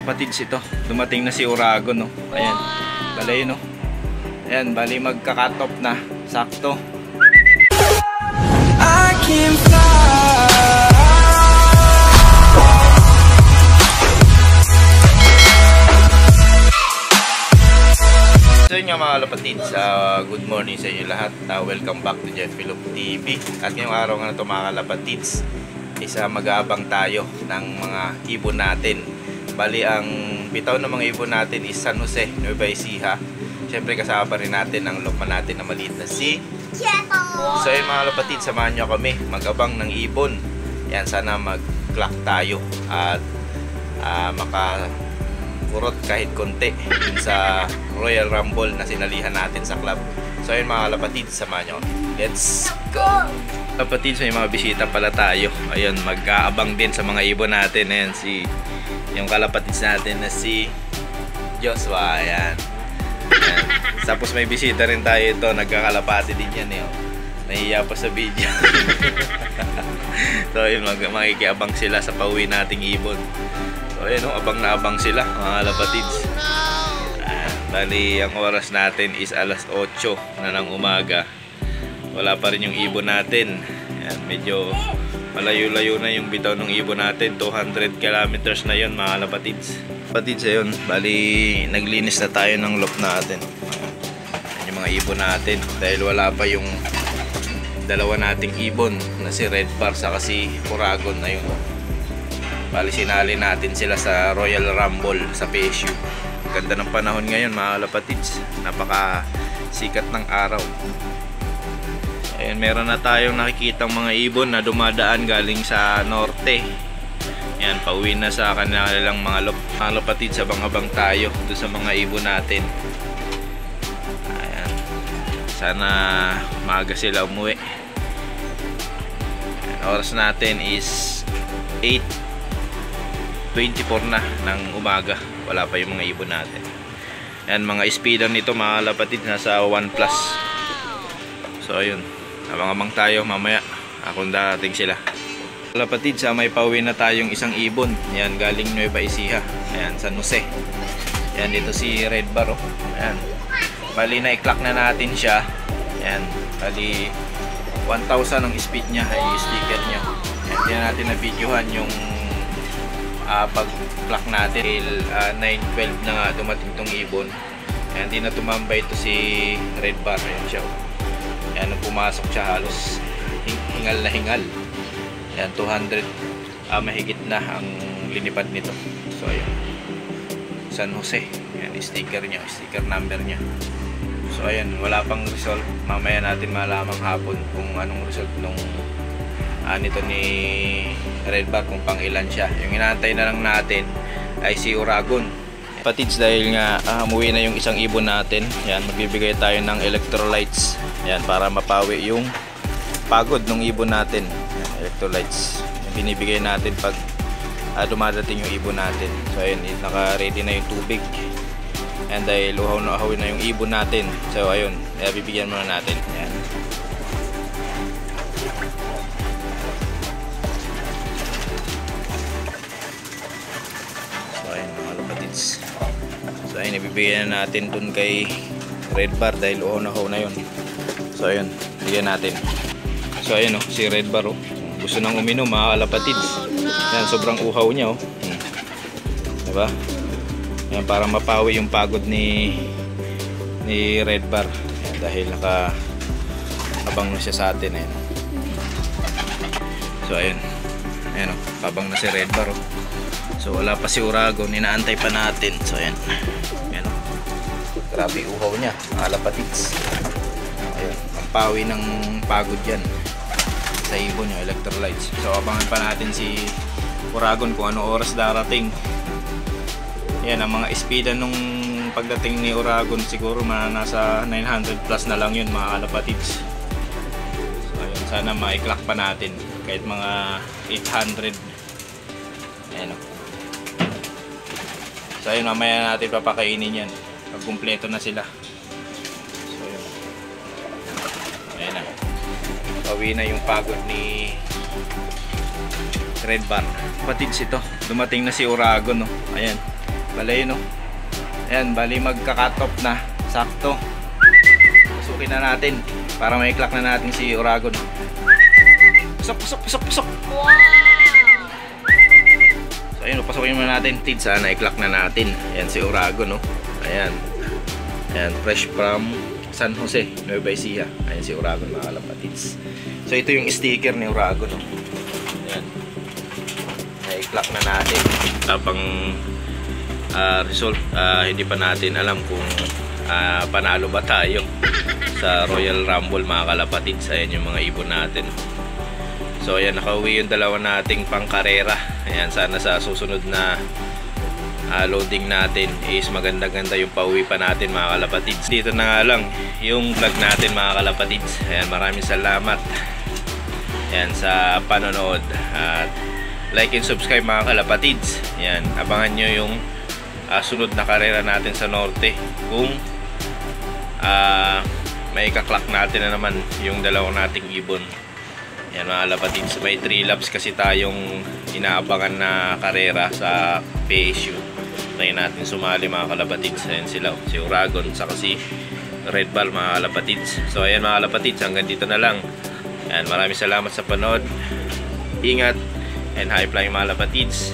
Kapatids, ito, dumating na si Uragon, no? Ayan, bali, no? Ayan, bali magka-cut off na, sakto. I can fly. So yun nga mga kalapatids, good morning sa inyo lahat. Welcome back to Jeff Philip TV. At ngayong araw nga na ito mga kalapatids, isa mag-aabang tayo ng mga ibon natin. Bali ang bitaw ng mga ibon natin is San Jose, Nueva Ecija. Siyempre kasama rin natin ang lokman natin na maliit na si Cheto. So yun mga kalapatids, samahan nyo kami mag-abang ng ibon. Yan, sana mag-clock tayo at makakurot kahit konti sa Royal Rumble na sinalihan natin sa club. So ayun mga kalapatids, samahan nyo. Let's go! Kalapatids, may mga bisita pala tayo. Ayun, mag-aabang din sa mga ibon natin. Ayan, yung kalapatids natin na si Joshua. Ayan. Ayan. Tapos may bisita rin tayo ito. Nagkakalapati din yan. Nahiya pa sa video. So ayun, makikiabang sila sa pauwi nating ibon. So ayun, abang na abang sila mga kalapatids. Bali, ang oras natin is alas 8 na ng umaga. Wala pa rin yung ibon natin. Ayan, medyo malayo-layo na yung bitaw ng ibon natin. 200 kilometers na yun mga kalapatids. Kalapatids, ayun, bali naglinis na tayo ng loft natin. Ayan, yung mga ibon natin. Dahil wala pa yung dalawa nating ibon na si Red Bar saka si Uragon na yun. Bali sinali natin sila sa Royal Rumble sa PSU. Ganda ng panahon ngayon mga kalapatids, napaka sikat ng araw. Ayan, meron na tayong nakikitang mga ibon na dumadaan galing sa norte. Ayan, pauwi na sa kanilang mga kalapatids. Abang-abang tayo doon sa mga ibon natin. Ayan, sana maaga sila umuwi. Ayan, oras natin is 8:24 na ng umaga. Wala pa yung mga ibon natin. Ayan, mga speedan nito mga kalapatids, nasa 1+. So ayun, abang-abang tayo mamaya kung dating sila. Kalapatids, may pauwi na tayong isang ibon. Ayan, galing Nueva Ecija. Ayan, San Jose. Ayan, dito si Red Bar. Ayan, bali na i-clock na natin siya. Ayan, bali 1,000 ang speed niya, ay sticker niya. Ayan, hindi natin na-videohan yung pag-clock natin. 9:12 na nga dumating tong ibon. Ayan, hindi na tumambay ito si Red Bar. Ayan siya. Ayan, nung pumasok siya halos hingal na hingal. Ayan, 200 mahigit na ang linipad nito. So ayan, San Jose. Ayan, sticker niya, sticker number niya. So ayan, wala pang result. Mamaya natin malamang hapon kung anong result nung nito ni Red Bar, kung pang ilan siya. Yung inaantay na lang natin ay si Uragon. Kapatids, dahil nga umuwi na yung isang ibon natin, yan, magbibigay tayo ng electrolytes. Yan, para mapawi yung pagod ng ibon natin. Yan, electrolytes yung binibigay natin pag dumadating yung ibon natin. So ayun, naka-ready na yung tubig. Yan, dahil uhaw na uhaw na yung ibon natin. So ayun, bibigyan muna natin. Yan. So ayun, ibibigyan na natin dun kay Red Bar dahil uhaw na yun. So ayun, bigyan natin. So ayun, si Red Bar, gusto nang uminom mga kalapatids. Yan, sobrang uhaw niya, diba? Yan, para mapawi yung pagod ni Red Bar. Yan, dahil abang na siya sa atin. Ayan. So ayun, abang na si Red Bar. So wala pa si Uragon, inaantay pa natin. So ayan, grabe uhaw niya mga kalapatids. Ayun, ang pawi ng pagod yan sa ibon yung electrolytes. So abangan pa natin si Uragon kung ano oras darating. Yan, ang mga speedan nung pagdating ni Uragon siguro nasa 900+ na lang yun mga kalapatids. So ayun, sana ma-clock pa natin kahit mga 800. Ayan, so ayun, mamaya natin papakainin yan pag kumpleto na sila. So ayun, ayan na, pawi na yung pagod ni Red Bar. Kapatids, ito, dumating na si Uragon, Ayan, Bali yun, no? Ayan, bali magka-cut off na. Sakto. Pasukin na natin para mai-clock na natin si Uragon. Pusok. Wow! So ayun, pasukin muna natin. Tid, sana i-clock na natin. Ayan si Uragon, no? Ayan. Ayan, fresh from San Jose, Nueva Ecija. Ayan si Uragon, mga kalapatids. So ito yung sticker ni Uragon, no? Ayan. I-clock na natin. Tapang result, hindi pa natin alam kung panalo ba tayo sa Royal Rumble, mga kalapatids. Ayan yung mga ibon natin. So ayan, nakauwi yung dalawa nating pangkarera. Ayan, sana sa susunod na loading natin is maganda-ganda yung pauwi pa natin, mga kalapatids. Dito na nga lang yung vlog natin, mga kalapatids. Ayan, maraming salamat ayan sa panonood, at like and subscribe, mga kalapatids. Ayan, abangan nyo yung sunod na karera natin sa norte, kung may ka-clock natin na naman yung dalawang nating ibon. Yan, mga kalapatids, may 3 laps kasi tayong inaabangan na karera sa PSU. Try natin sumali, mga kalapatids. Ayan sila, si Uragon saka si Red Ball, mga kalapatids. So ayan, mga kalapatids, hanggang dito na lang. Ayan, maraming salamat sa panood. Ingat and high flying, mga kalapatids.